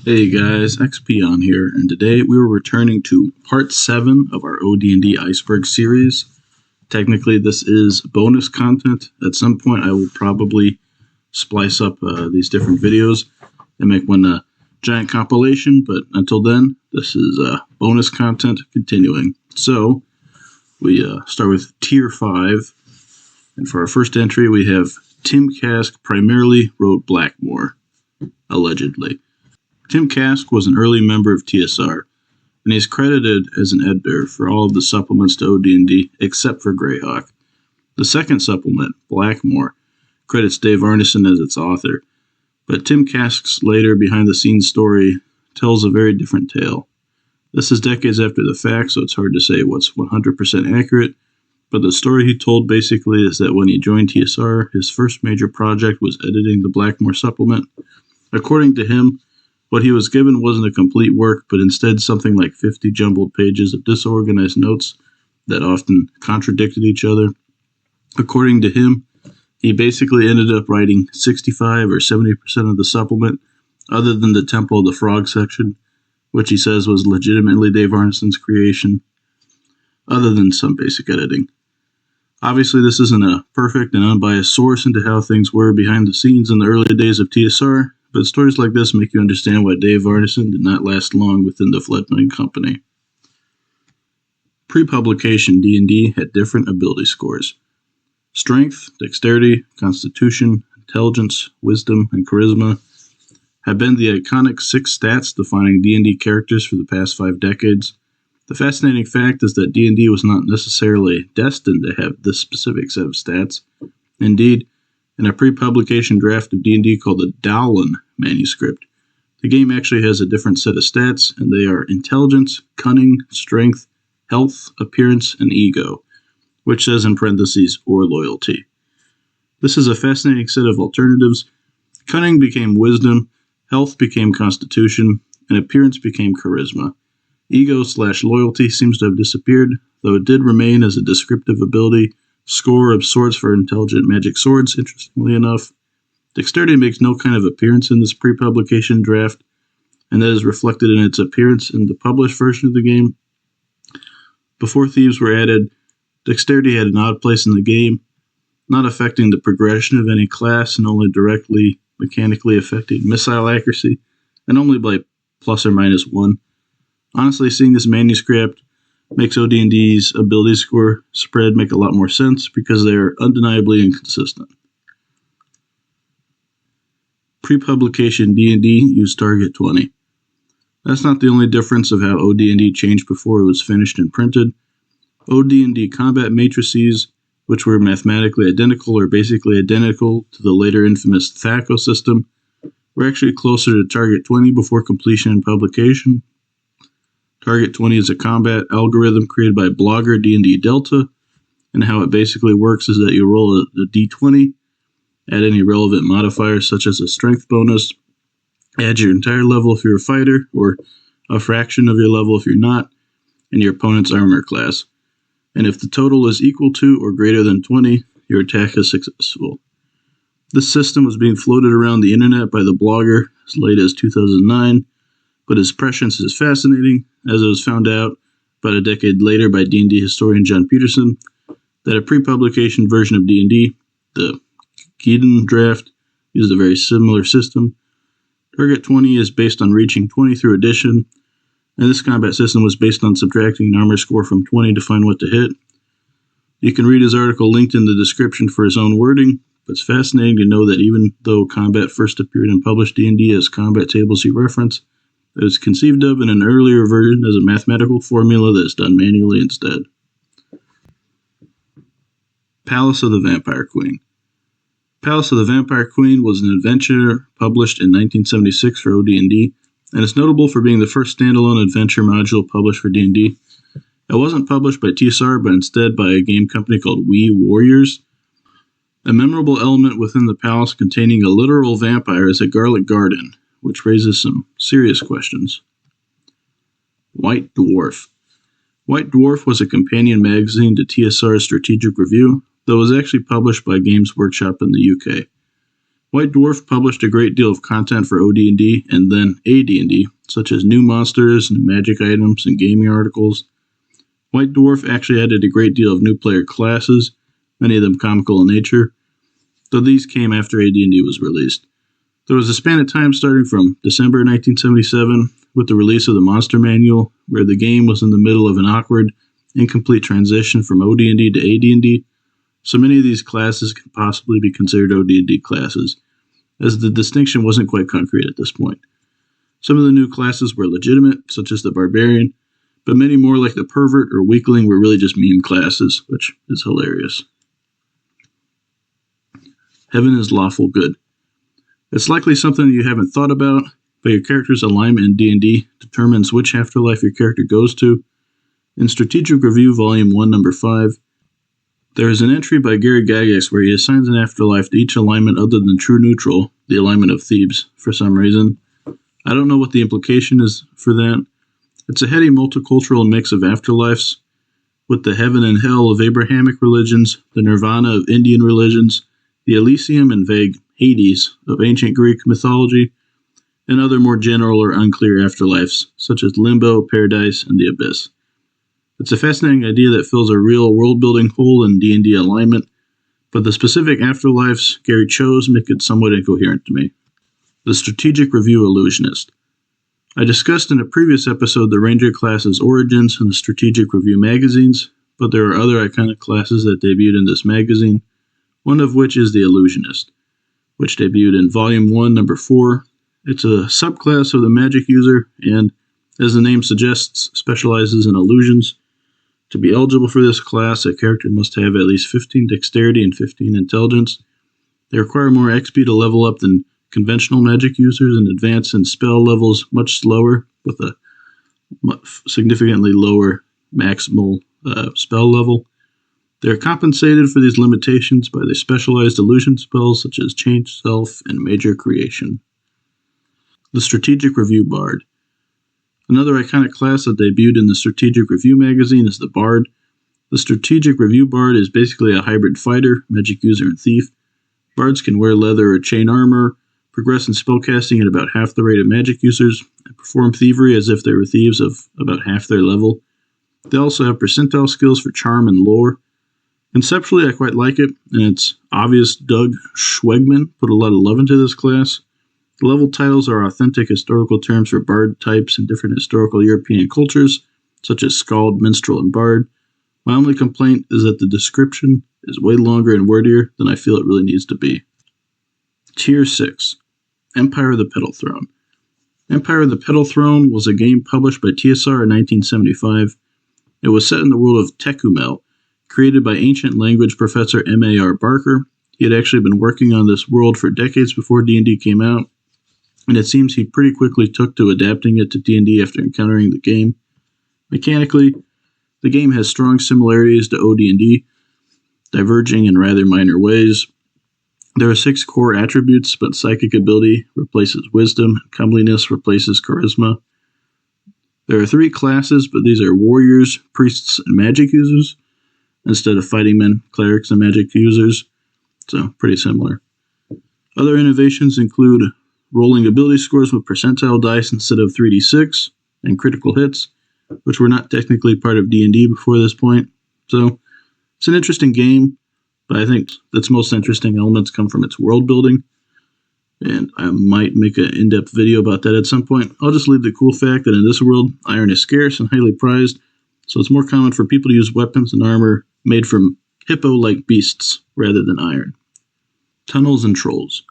Hey guys, Ex-Peon here, and today we were returning to part 7 of our OD&D Iceberg series. Technically, this is bonus content. At some point, I will probably splice up these different videos and make one giant compilation, but until then, this is bonus content continuing. So, we start with Tier 5, and for our first entry, we have Tim Kask primarily wrote Blackmore, allegedly. Tim Kask was an early member of TSR, and he is credited as an editor for all of the supplements to OD&D except for Greyhawk. The second supplement, Blackmore, credits Dave Arneson as its author, but Tim Kask's later behind-the-scenes story tells a very different tale. This is decades after the fact, so it's hard to say what's 100% accurate, but the story he told basically is that when he joined TSR, his first major project was editing the Blackmore supplement. According to him, what he was given wasn't a complete work, but instead something like 50 jumbled pages of disorganized notes that often contradicted each other. According to him, he basically ended up writing 65 or 70% of the supplement, other than the Temple of the Frog section, which he says was legitimately Dave Arneson's creation, other than some basic editing. Obviously, this isn't a perfect and unbiased source into how things were behind the scenes in the early days of TSR, but stories like this make you understand why Dave Arneson did not last long within the fledgling company. Pre-publication D&D had different ability scores. Strength, dexterity, constitution, intelligence, wisdom, and charisma have been the iconic 6 stats defining D&D characters for the past 5 decades. The fascinating fact is that D&D was not necessarily destined to have this specific set of stats. Indeed, in a pre-publication draft of D&D called the Dowlen manuscript, the game actually has a different set of stats, and they are intelligence, cunning, strength, health, appearance, and ego, which says in parentheses, or loyalty. This is a fascinating set of alternatives. Cunning became wisdom, health became constitution, and appearance became charisma. Ego/loyalty seems to have disappeared, though it did remain as a descriptive ability. Score of swords for intelligent magic swords, interestingly enough. Dexterity makes no kind of appearance in this pre-publication draft, and that is reflected in its appearance in the published version of the game. Before thieves were added, dexterity had an odd place in the game, not affecting the progression of any class and only directly mechanically affecting missile accuracy, and only by plus or minus 1. Honestly, seeing this manuscript makes OD&D's ability score spread make a lot more sense because they are undeniably inconsistent. Pre-publication D&D used Target 20. That's not the only difference of how OD&D changed before it was finished and printed. OD&D combat matrices, which were mathematically identical or basically identical to the later infamous THACO system, were actually closer to Target 20 before completion and publication. Target 20 is a combat algorithm created by blogger D&D Delta, and how it basically works is that you roll a d20, add any relevant modifiers such as a strength bonus, add your entire level if you're a fighter, or a fraction of your level if you're not, and your opponent's armor class. And if the total is equal to or greater than 20, your attack is successful. This system was being floated around the internet by the blogger as late as 2009, but his prescience is fascinating, as it was found out about a decade later by D&D historian John Peterson, that a pre-publication version of D&D, the Geeden draft, used a very similar system. Target 20 is based on reaching 20 through addition, and this combat system was based on subtracting an armor score from 20 to find what to hit. You can read his article linked in the description for his own wording, but it's fascinating to know that even though combat first appeared in published D&D as combat tables he referenced, it was conceived of in an earlier version as a mathematical formula that is done manually instead. Palace of the Vampire Queen. Palace of the Vampire Queen was an adventure published in 1976 for OD&D, and is notable for being the first standalone adventure module published for D&D. It wasn't published by TSR, but instead by a game company called We Warriors. A memorable element within the palace containing a literal vampire is a garlic garden, which raises some serious questions. White Dwarf. White Dwarf was a companion magazine to TSR's Strategic Review, though it was actually published by Games Workshop in the UK. White Dwarf published a great deal of content for OD&D and then AD&D, such as new monsters, new magic items, and gaming articles. White Dwarf actually added a great deal of new player classes, many of them comical in nature, though these came after AD&D was released. There was a span of time starting from December 1977 with the release of the Monster Manual, where the game was in the middle of an awkward, incomplete transition from OD&D to AD&D, so many of these classes can possibly be considered OD&D classes, as the distinction wasn't quite concrete at this point. Some of the new classes were legitimate, such as the Barbarian, but many more like the Pervert or Weakling were really just meme classes, which is hilarious. Heaven is lawful good. It's likely something you haven't thought about, but your character's alignment in D&D determines which afterlife your character goes to. In Strategic Review Volume 1, Number 5, there is an entry by Gary Gygax where he assigns an afterlife to each alignment other than True Neutral, the alignment of Thebes, for some reason. I don't know what the implication is for that. It's a heady multicultural mix of afterlives, with the heaven and hell of Abrahamic religions, the nirvana of Indian religions, the Elysium and vague Hades of ancient Greek mythology, and other more general or unclear afterlives, such as Limbo, Paradise, and the Abyss. It's a fascinating idea that fills a real world-building hole in D&D alignment, but the specific afterlives Gary chose make it somewhat incoherent to me. The Strategic Review Illusionist. I discussed in a previous episode the Ranger class's origins in the Strategic Review magazines, but there are other iconic classes that debuted in this magazine, one of which is the Illusionist, which debuted in Volume 1, Number 4. It's a subclass of the magic user and, as the name suggests, specializes in illusions. To be eligible for this class, a character must have at least 15 dexterity and 15 intelligence. They require more XP to level up than conventional magic users and advance in spell levels much slower with a significantly lower maximal spell level. They are compensated for these limitations by the specialized illusion spells such as Change Self and Major Creation. The Strategic Review Bard. Another iconic class that debuted in the Strategic Review magazine is the Bard. The Strategic Review Bard is basically a hybrid fighter, magic user, and thief. Bards can wear leather or chain armor, progress in spellcasting at about half the rate of magic users, and perform thievery as if they were thieves of about half their level. They also have percentile skills for charm and lore. Conceptually, I quite like it, and it's obvious Doug Schwegman put a lot of love into this class. The level titles are authentic historical terms for bard types in different historical European cultures, such as Skald, Minstrel, and Bard. My only complaint is that the description is way longer and wordier than I feel it really needs to be. Tier 6. Empire of the Petal Throne. Empire of the Petal Throne was a game published by TSR in 1975. It was set in the world of Tecumel, created by ancient language professor M.A.R. Barker. He had actually been working on this world for decades before D&D came out, and it seems he pretty quickly took to adapting it to D&D after encountering the game. Mechanically, the game has strong similarities to OD&D, diverging in rather minor ways. There are 6 core attributes, but psychic ability replaces wisdom, and comeliness replaces charisma. There are 3 classes, but these are warriors, priests, and magic users, instead of fighting men, clerics, and magic users, so pretty similar. Other innovations include rolling ability scores with percentile dice instead of 3d6, and critical hits, which were not technically part of D&D before this point. So, it's an interesting game, but I think its most interesting elements come from its world building, and I might make an in-depth video about that at some point. I'll just leave the cool fact that in this world, iron is scarce and highly prized, so it's more common for people to use weapons and armor made from hippo-like beasts rather than iron. Tunnels and Trolls.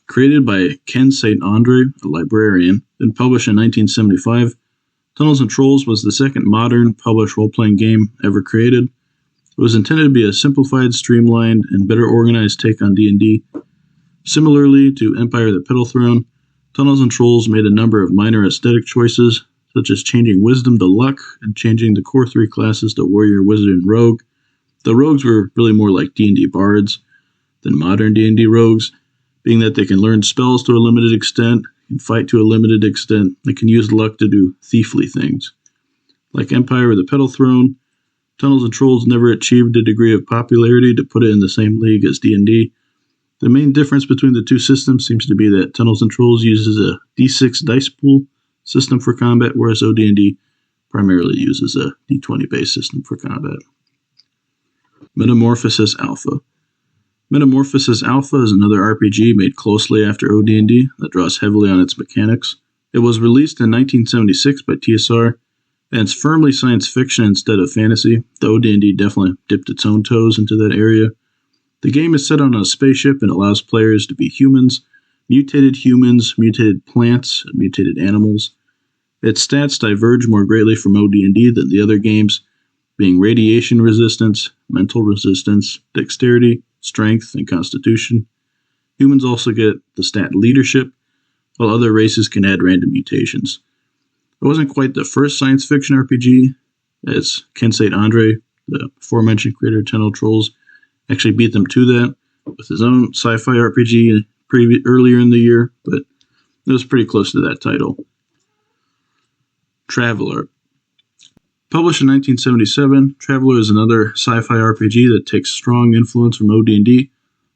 Created by Ken St. Andre, a librarian, and published in 1975, Tunnels and Trolls was the second modern, published role-playing game ever created. It was intended to be a simplified, streamlined, and better organized take on D&D. Similarly to Empire of the Petal Throne, Tunnels and Trolls made a number of minor aesthetic choices, such as changing Wisdom to Luck and changing the core 3 classes to Warrior, Wizard, and Rogue. The Rogues were really more like D&D bards than modern D&D rogues, being that they can learn spells to a limited extent, can fight to a limited extent, and can use luck to do thiefly things. Like Empire of the Petal Throne, Tunnels and Trolls never achieved a degree of popularity to put it in the same league as D&D. The main difference between the two systems seems to be that Tunnels and Trolls uses a D6 dice pool system for combat, whereas OD&D primarily uses a D20 based system for combat. Metamorphosis Alpha. Metamorphosis Alpha is another RPG made closely after OD&D that draws heavily on its mechanics. It was released in 1976 by TSR, and it's firmly science fiction instead of fantasy. The OD&D definitely dipped its own toes into that area. The game is set on a spaceship and allows players to be humans, mutated plants, and mutated animals. Its stats diverge more greatly from OD&D than the other games, being radiation resistance, mental resistance, dexterity, strength, and constitution. Humans also get the stat leadership, while other races can add random mutations. It wasn't quite the first science fiction RPG, as Ken St. Andre, the aforementioned creator of Tunnel Trolls, actually beat them to that with his own sci-fi RPG earlier in the year, but it was pretty close to that title. Traveler. Published in 1977, Traveler is another sci-fi RPG that takes strong influence from OD&D,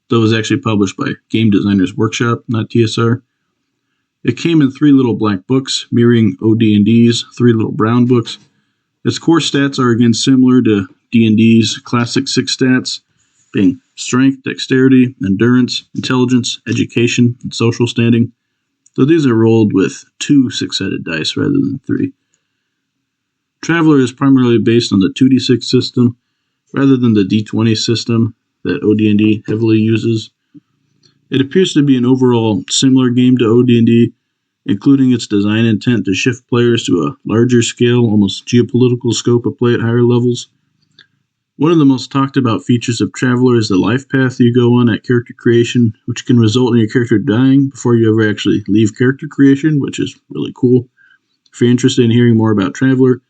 though it was actually published by Game Designers Workshop, not TSR. It came in 3 little black books, mirroring OD&D's 3 little brown books. Its core stats are again similar to D&D's classic 6 stats, being strength, dexterity, endurance, intelligence, education, and social standing, though these are rolled with 2 6-sided dice rather than 3. Traveler is primarily based on the 2d6 system rather than the d20 system that OD&D heavily uses. It appears to be an overall similar game to OD&D, including its design intent to shift players to a larger scale, almost geopolitical scope of play at higher levels. One of the most talked about features of Traveler is the life path you go on at character creation, which can result in your character dying before you ever actually leave character creation, which is really cool. If you're interested in hearing more about Traveler,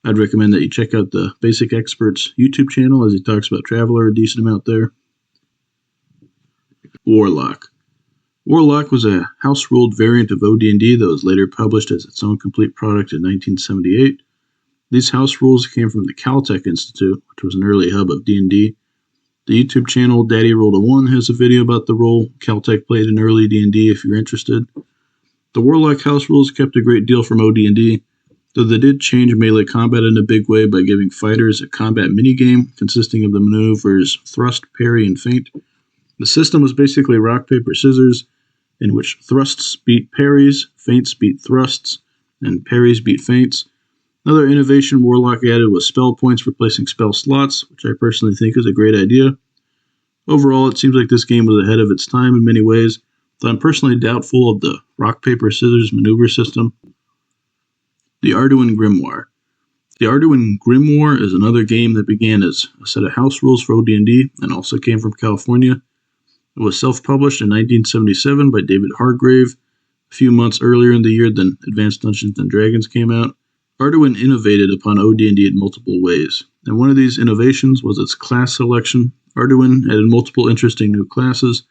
I'd recommend that you check out the Basic Expert's YouTube channel as he talks about Traveler a decent amount there. Warlock. Warlock was a house-ruled variant of OD&D that was later published as its own complete product in 1978. These house rules came from the Caltech Institute, which was an early hub of D&D. The YouTube channel Daddy Rolled a 1 has a video about the role Caltech played in early D&D if you're interested. The Warlock house rules kept a great deal from OD&D, though they did change melee combat in a big way by giving fighters a combat minigame consisting of the maneuvers thrust, parry, and feint. The system was basically rock, paper, scissors, in which thrusts beat parries, feints beat thrusts, and parries beat feints. Another innovation Warlock added was spell points replacing spell slots, which I personally think is a great idea. Overall, it seems like this game was ahead of its time in many ways, though I'm personally doubtful of the rock, paper, scissors maneuver system. The Arduin Grimoire. The Arduin Grimoire is another game that began as a set of house rules for OD&D and also came from California. It was self-published in 1977 by David Hargrave, a few months earlier in the year than Advanced Dungeons & Dragons came out. Arduin innovated upon OD&D in multiple ways, and one of these innovations was its class selection. Arduin added multiple interesting new classes,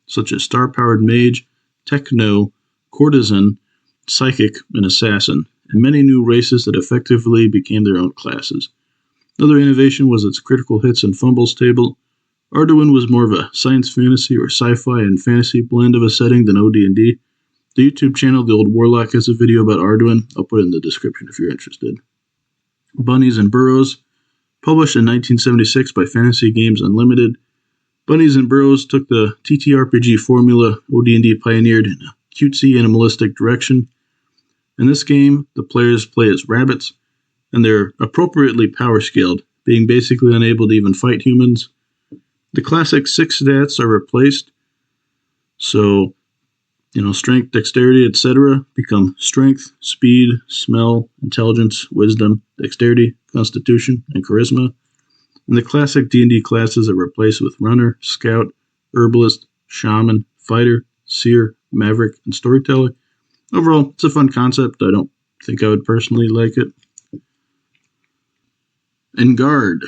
such as Star-Powered Mage, Techno, Courtesan, Psychic, and Assassin, and many new races that effectively became their own classes. Another innovation was its critical hits and fumbles table. Arduin was more of a science fantasy or sci-fi and fantasy blend of a setting than OD&D. The YouTube channel The Old Warlock has a video about Arduin. I'll put it in the description if you're interested. Bunnies and Burrows. Published in 1976 by Fantasy Games Unlimited, Bunnies and Burrows took the TTRPG formula OD&D pioneered in a cutesy animalistic direction. In this game, the players play as rabbits, and they're appropriately power-scaled, being basically unable to even fight humans. The classic 6 stats are replaced, so strength, dexterity, etc. become strength, speed, smell, intelligence, wisdom, dexterity, constitution, and charisma. And the classic D&D classes are replaced with runner, scout, herbalist, shaman, fighter, seer, maverick, and storyteller. Overall, it's a fun concept. I don't think I would personally like it. Engard.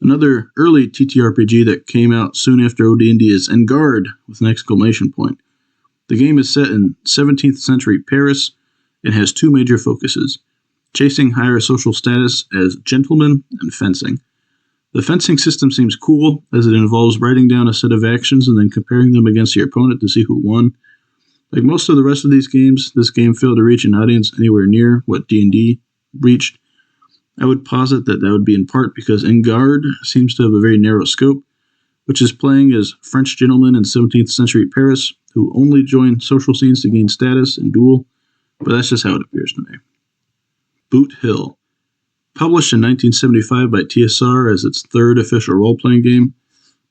Another early TTRPG that came out soon after OD&D is Engard, with an exclamation point. The game is set in 17th century Paris and has 2 major focuses: chasing higher social status as gentlemen and fencing. The fencing system seems cool, as it involves writing down a set of actions and then comparing them against your opponent to see who won. Like most of the rest of these games, this game failed to reach an audience anywhere near what D&D reached. I would posit that would be in part because Engard seems to have a very narrow scope, which is playing as French gentlemen in 17th century Paris who only join social scenes to gain status and duel, but that's just how it appears to me. Boot Hill. Published in 1975 by TSR as its third official role-playing game,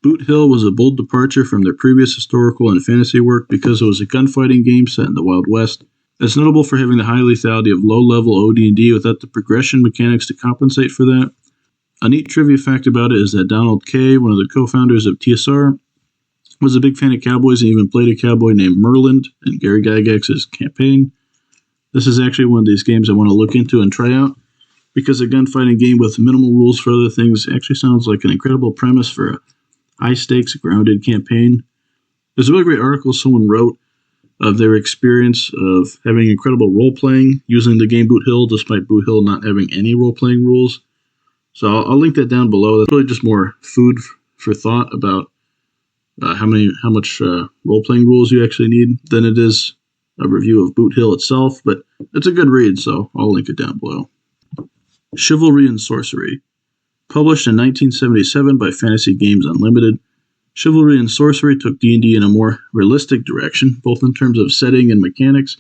Boot Hill was a bold departure from their previous historical and fantasy work because it was a gunfighting game set in the Wild West. It's notable for having the high lethality of low-level OD&D without the progression mechanics to compensate for that. A neat trivia fact about it is that Donald Kay, one of the co-founders of TSR, was a big fan of cowboys and even played a cowboy named Merlin in Gary Gygax's campaign. This is actually one of these games I want to look into and try out, because a gunfighting game with minimal rules for other things actually sounds like an incredible premise for a high-stakes, grounded campaign. There's a really great article someone wrote of their experience of having incredible role-playing using the game Boot Hill, despite Boot Hill not having any role-playing rules. So I'll link that down below. That's really just more food for thought about how much role-playing rules you actually need than it is a review of Boot Hill itself, but it's a good read, so I'll link it down below. Chivalry and Sorcery. Published in 1977 by Fantasy Games Unlimited, Chivalry and Sorcery took D&D in a more realistic direction, both in terms of setting and mechanics.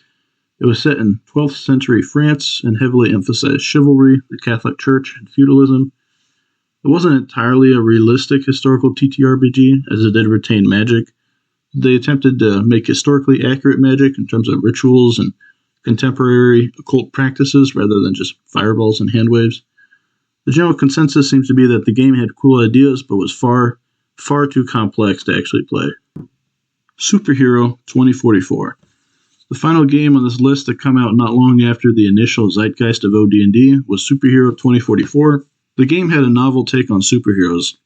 It was set in 12th century France and heavily emphasized chivalry, the Catholic Church, and feudalism. It wasn't entirely a realistic historical TTRPG, as it did retain magic. They attempted to make historically accurate magic in terms of rituals and contemporary occult practices rather than just fireballs and hand waves. The general consensus seems to be that the game had cool ideas but was far too complex to actually play. Superhero 2044. The final game on this list to come out not long after the initial zeitgeist of OD&D was Superhero 2044. The game had a novel take on superheroes,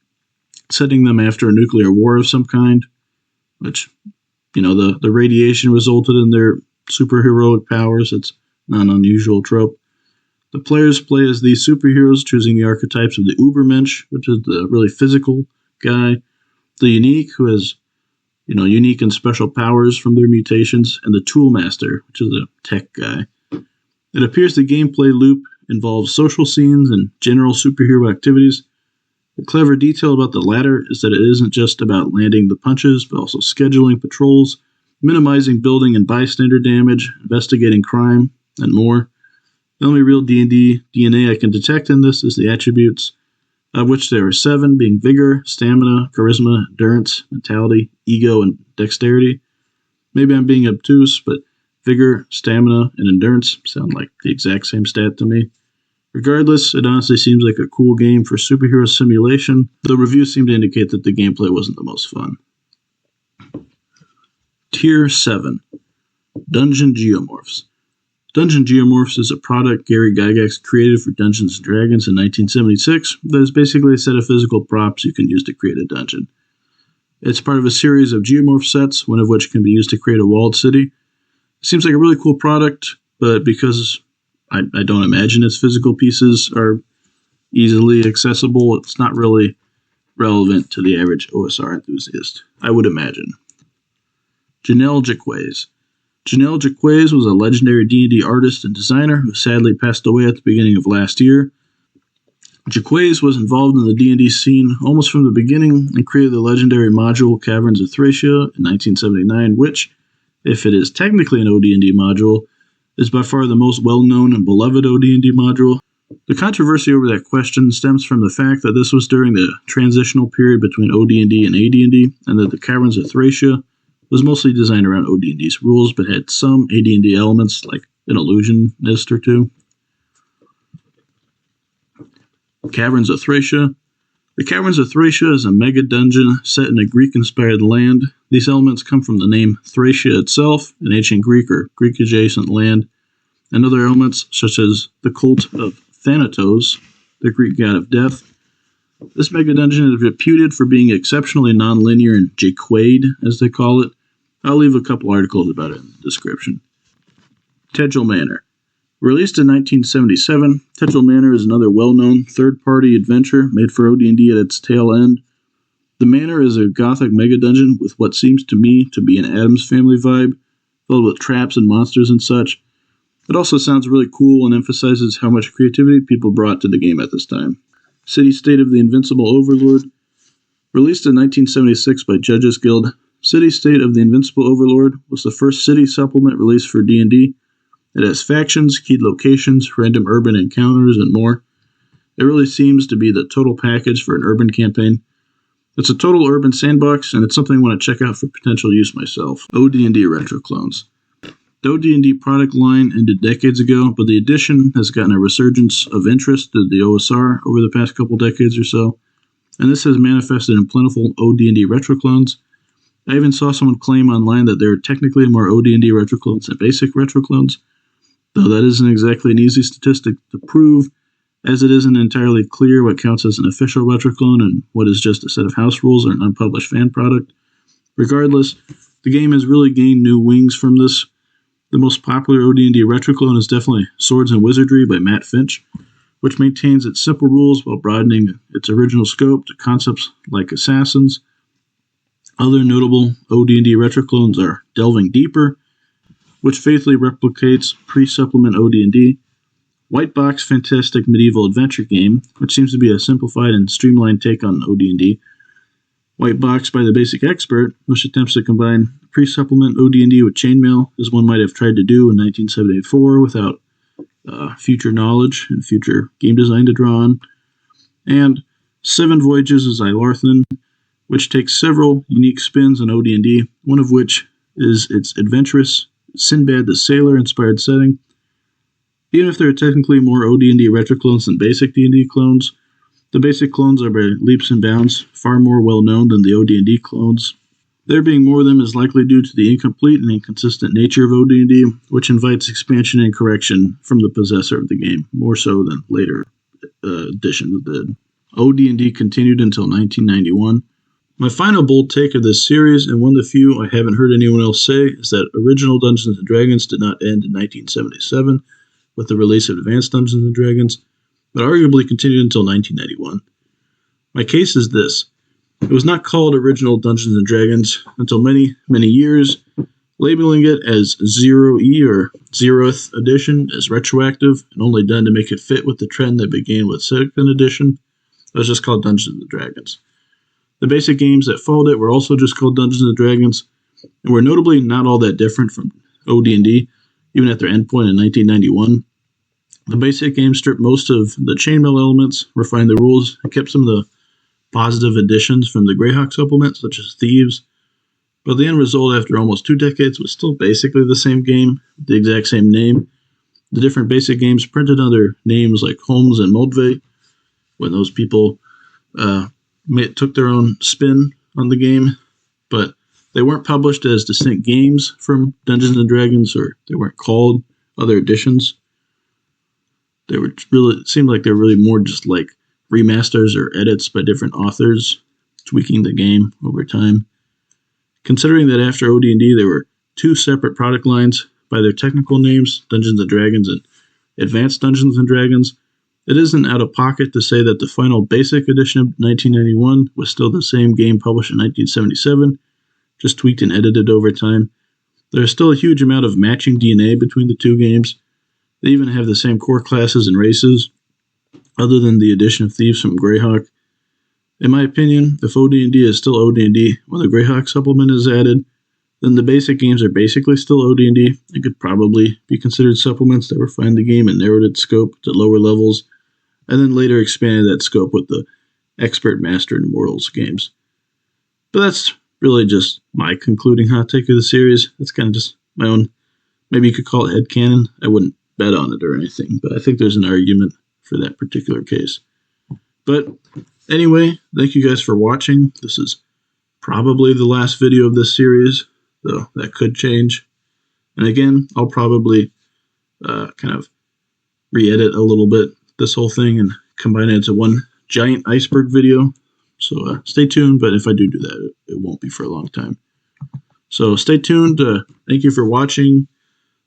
setting them after a nuclear war of some kind, which, the radiation resulted in their superheroic powers. It's not an unusual trope. The players play as these superheroes, choosing the archetypes of the Ubermensch, which is the really physical guy, the Unique, who has, unique and special powers from their mutations, and the Toolmaster, which is a tech guy. It appears the gameplay loop involves social scenes and general superhero activities. The clever detail about the latter is that it isn't just about landing the punches, but also scheduling patrols, minimizing building and bystander damage, investigating crime, and more. The only real D&D DNA I can detect in this is the attributes, of which there are 7, being vigor, stamina, charisma, endurance, mentality, ego, and dexterity. Maybe I'm being obtuse, but vigor, stamina, and endurance sound like the exact same stat to me. Regardless, it honestly seems like a cool game for superhero simulation, though reviews seem to indicate that the gameplay wasn't the most fun. Tier 7. Dungeon Geomorphs. Dungeon Geomorphs is a product Gary Gygax created for Dungeons & Dragons in 1976 that is basically a set of physical props you can use to create a dungeon. It's part of a series of geomorph sets, one of which can be used to create a walled city. It seems like a really cool product, but because I don't imagine its physical pieces are easily accessible, it's not really relevant to the average OSR enthusiast, I would imagine. Janelle Jaquays. Janelle Jaquays was a legendary D&D artist and designer who sadly passed away at the beginning of last year. Jaquays was involved in the D&D scene almost from the beginning and created the legendary module Caverns of Thracia in 1979, which, if it is technically an OD&D module, is by far the most well-known and beloved OD&D module. The controversy over that question stems from the fact that this was during the transitional period between OD&D and AD&D, and that the Caverns of Thracia was mostly designed around OD&D's rules, but had some AD&D elements, like an illusionist or two. Caverns of Thracia. The Caverns of Thracia is a mega dungeon set in a Greek-inspired land. These elements come from the name Thracia itself, an ancient Greek or Greek-adjacent land, and other elements such as the cult of Thanatos, the Greek god of death. This mega dungeon is reputed for being exceptionally non-linear and Jaquaid, as they call it. I'll leave a couple articles about it in the description. Tegel Manor. Released in 1977, Tetzel Manor is another well-known third-party adventure made for OD&D at its tail end. The Manor is a gothic mega-dungeon with what seems to me to be an Addams Family vibe, filled with traps and monsters and such. It also sounds really cool and emphasizes how much creativity people brought to the game at this time. City-State of the Invincible Overlord. Released in 1976 by Judges Guild, City-State of the Invincible Overlord was the first city supplement released for D&D. It has factions, keyed locations, random urban encounters, and more. It really seems to be the total package for an urban campaign. It's a total urban sandbox, and it's something I want to check out for potential use myself. OD&D Retro Clones. The OD&D product line ended decades ago, but the edition has gotten a resurgence of interest to the OSR over the past couple decades or so, and this has manifested in plentiful OD&D retro clones. I even saw someone claim online that there are technically more OD&D retro clones than basic retro clones, though that isn't exactly an easy statistic to prove, as it isn't entirely clear what counts as an official retro clone and what is just a set of house rules or an unpublished fan product. Regardless, the game has really gained new wings from this. The most popular OD&D retro clone is definitely Swords and Wizardry by Matt Finch, which maintains its simple rules while broadening its original scope to concepts like assassins. Other notable OD&D retro clones are Delving Deeper, which faithfully replicates pre-supplement OD&D, White Box Fantastic Medieval Adventure Game, which seems to be a simplified and streamlined take on OD&D, White Box by the Basic Expert, which attempts to combine pre-supplement OD&D with chainmail, as one might have tried to do in 1974 without future knowledge and future game design to draw on, and Seven Voyages of Xylarthan, which takes several unique spins on OD&D, one of which is its adventurous Sinbad the Sailor-inspired setting. Even if there are technically more OD&D retro clones than basic D&D clones, the basic clones are by leaps and bounds far more well-known than the OD&D clones. There being more of them is likely due to the incomplete and inconsistent nature of OD&D, which invites expansion and correction from the possessor of the game, more so than later editions did. OD&D continued until 1991. My final bold take of this series, and one of the few I haven't heard anyone else say, is that original Dungeons & Dragons did not end in 1977 with the release of Advanced Dungeons & Dragons, but arguably continued until 1991. My case is this. It was not called Original Dungeons & Dragons until many, many years. Labeling it as Zero-E or Zeroth Edition is retroactive and only done to make it fit with the trend that began with 2nd Edition. It was just called Dungeons & Dragons. The basic games that followed it were also just called Dungeons & Dragons, and were notably not all that different from OD&D, even at their endpoint in 1991. The basic game stripped most of the chainmail elements, refined the rules, and kept some of the positive additions from the Greyhawk supplement, such as Thieves, but the end result after almost 2 decades was still basically the same game, with the exact same name. The different basic games printed under names like Holmes and Moldve, when those people took their own spin on the game, but they weren't published as distinct games from Dungeons & Dragons, or they weren't called other editions. They were really, it seemed like they were really more just like remasters or edits by different authors, tweaking the game over time. Considering that after OD&D there were 2 separate product lines by their technical names, Dungeons & Dragons and Advanced Dungeons & Dragons, it isn't out of pocket to say that the final basic edition of 1991 was still the same game published in 1977, just tweaked and edited over time. There is still a huge amount of matching DNA between the 2 games. They even have the same core classes and races, other than the addition of Thieves from Greyhawk. In my opinion, if OD&D is still OD&D when the Greyhawk supplement is added, then the basic games are basically still OD&D and could probably be considered supplements that refined the game and narrowed its scope to lower levels, and then later expanded that scope with the Expert, Master, and Mortals games. But that's really just my concluding hot take of the series. It's kind of just my own, maybe you could call it headcanon. I wouldn't bet on it or anything, but I think there's an argument for that particular case. But anyway, thank you guys for watching. This is probably the last video of this series, though that could change. And again, I'll probably kind of re-edit a little bit this whole thing and combine it into one giant Iceberg video. So stay tuned, but if I do that, it won't be for a long time. So stay tuned. Thank you for watching,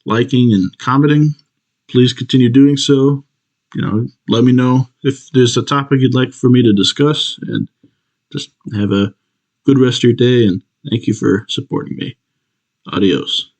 liking, and commenting. please continue doing so. Let me know if there's a topic you'd like for me to discuss, and just have a good rest of your day, and thank you for supporting me. Adios.